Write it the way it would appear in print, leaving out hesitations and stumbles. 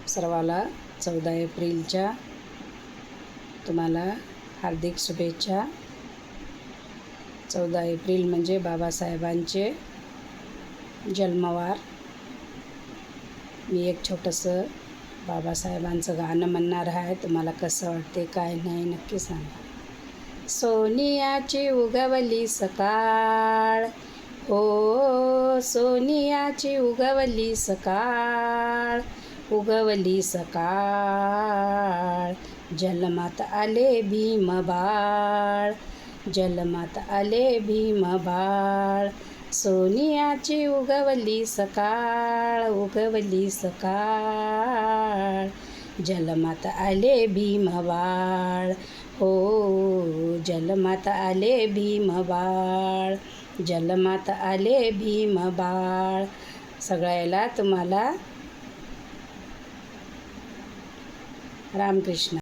सर्वाला 14 एप्रिलच्या तुम्हाला हार्दिक शुभेच्छा. 14 एप्रिल म्हणजे बाबासाहेबांचे जन्मवार. मी एक छोटंसं बाबासाहेबांचं गाणं म्हणणार आहे. तुम्हाला कसं वाटते काय नाही नक्की सांगा. सोनियाची उगवली सकाळ, हो सोनियाची उगवली सकाळ, उगवली सकाळ. जन्मात आले भीमबाळ, जन्मात आले भीमबाळ. सोनियाची उगवली सकाळ, उगवली सकाळ. जन्मात आले भीमबाळ, हो जन्मात आले भीमबाळ, जन्मात आले भीमबाळ. सगळ्याला तुम्हाला रामकृष्ण.